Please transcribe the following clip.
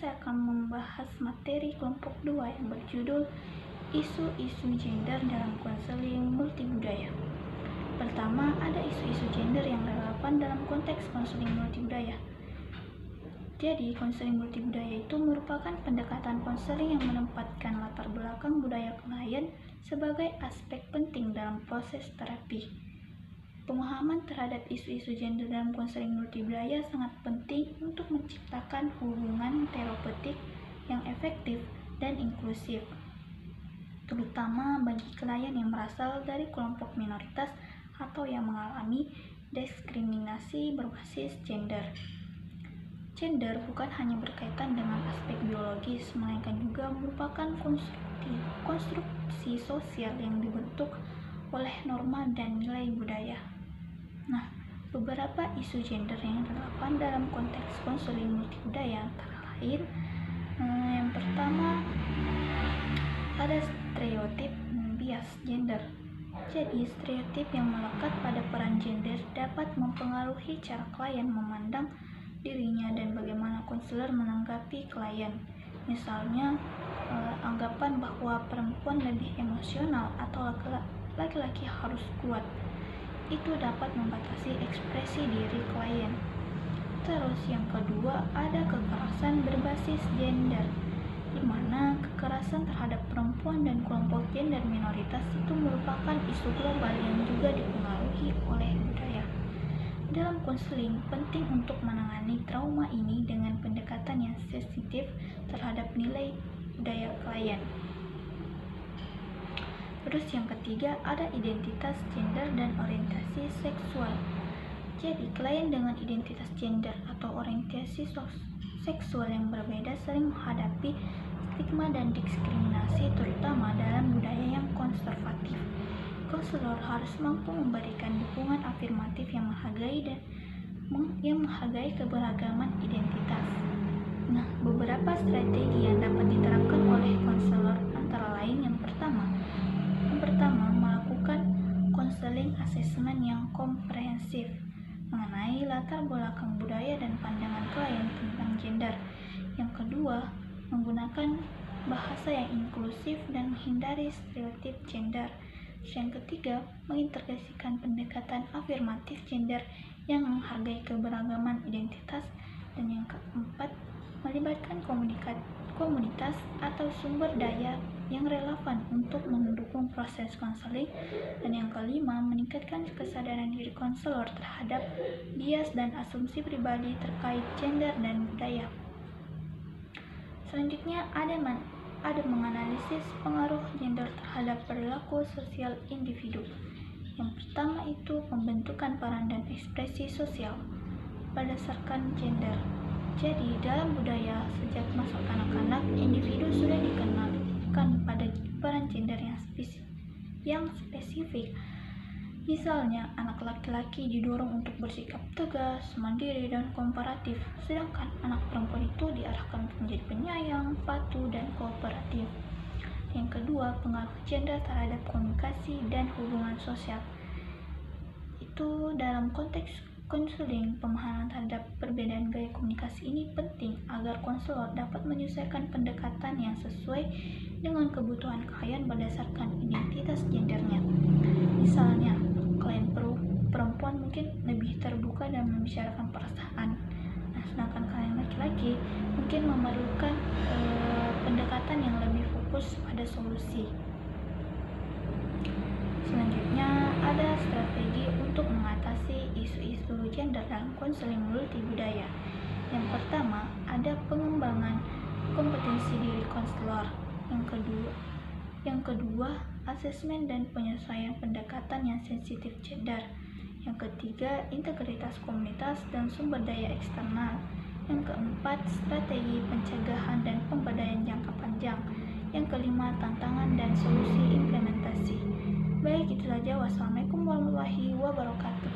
saya akan membahas materi kelompok 2 yang berjudul Isu-isu gender dalam konseling multibudaya. Pertama, ada isu-isu gender yang relevan dalam konteks konseling multibudaya. Jadi, konseling multibudaya itu merupakan pendekatan konseling yang menempatkan latar belakang budaya klien sebagai aspek penting dalam proses terapi. Pemahaman terhadap isu-isu gender dalam konseling multibudaya sangat penting untuk menciptakan hubungan terapeutik yang efektif dan inklusif, terutama bagi klien yang berasal dari kelompok minoritas atau yang mengalami diskriminasi berbasis gender. Gender bukan hanya berkaitan dengan aspek biologis, melainkan juga merupakan konstruksi sosial yang dibentuk oleh norma dan nilai budaya. Nah, beberapa isu gender yang relevan dalam konteks konseling multibudaya antara lain, yang pertama ada stereotip bias gender. Jadi, stereotip yang melekat pada peran gender dapat mempengaruhi cara klien memandang dirinya dan bagaimana konselor menanggapi klien. Misalnya, anggapan bahwa perempuan lebih emosional atau laki-laki harus kuat. Itu dapat membatasi ekspresi diri klien. Terus yang kedua, ada kekerasan berbasis gender, di mana kekerasan terhadap perempuan dan kelompok gender minoritas itu merupakan isu global yang juga dipengaruhi oleh budaya. Dalam konseling, penting untuk menangani trauma ini dengan pendekatan yang sensitif terhadap nilai budaya klien. Terus yang ketiga, ada identitas gender dan orientasi seksual. Jadi, klien dengan identitas gender atau orientasi seksual yang berbeda sering menghadapi stigma dan diskriminasi, terutama dalam budaya yang konservatif. Konselor harus mampu memberikan dukungan afirmatif yang menghargai keberagaman identitas. Nah, beberapa strategi yang dapat diterapkan oleh konselor antara lain yang pertama, melakukan konseling asesmen yang komprehensif mengenai latar belakang budaya dan pandangan klien tentang gender. Yang kedua, menggunakan bahasa yang inklusif dan menghindari stereotip gender. Yang ketiga, mengintegrasikan pendekatan afirmatif gender yang menghargai keberagaman identitas. Dan yang keempat, melibatkan komunitas atau sumber daya yang relevan untuk mendukung proses konseling. Dan yang kelima, meningkatkan kesadaran diri konselor terhadap bias dan asumsi pribadi terkait gender dan budaya. Selanjutnya ada menganalisis pengaruh gender terhadap perilaku sosial individu. Yang pertama itu pembentukan peran dan ekspresi sosial berdasarkan gender. Jadi, dalam budaya sejak masa kanak-kanak, individu sudah dikenalkan pada peran gender yang spesifik. Misalnya, anak laki-laki didorong untuk bersikap tegas, mandiri, dan komparatif, sedangkan anak perempuan itu diarahkan untuk menjadi penyayang, patuh, dan kooperatif. Yang kedua, pengaruh gender terhadap komunikasi dan hubungan sosial. Itu dalam konteks konseling, pemahaman terhadap perbedaan gaya komunikasi ini penting agar konselor dapat menyesuaikan pendekatan yang sesuai dengan kebutuhan klien berdasarkan identitas gendernya. Misalnya, klien perempuan mungkin lebih terbuka dan membicarakan perasaan. Nah, sedangkan klien laki-laki mungkin memerlukan pendekatan yang lebih fokus pada solusi. Selanjutnya, ada strategi untuk mengatasi isu-isu gender dalam konseling multibudaya. Yang pertama, ada pengembangan kompetensi diri konselor. Yang kedua, asesmen dan penyesuaian pendekatan yang sensitif gender. Yang ketiga, integritas komunitas dan sumber daya eksternal. Yang keempat, strategi pencegahan dan pemberdayaan jangka panjang. Yang kelima, tantangan dan solusi implementasi. Baik, itu saja. Wassalamualaikum warahmatullahi wabarakatuh.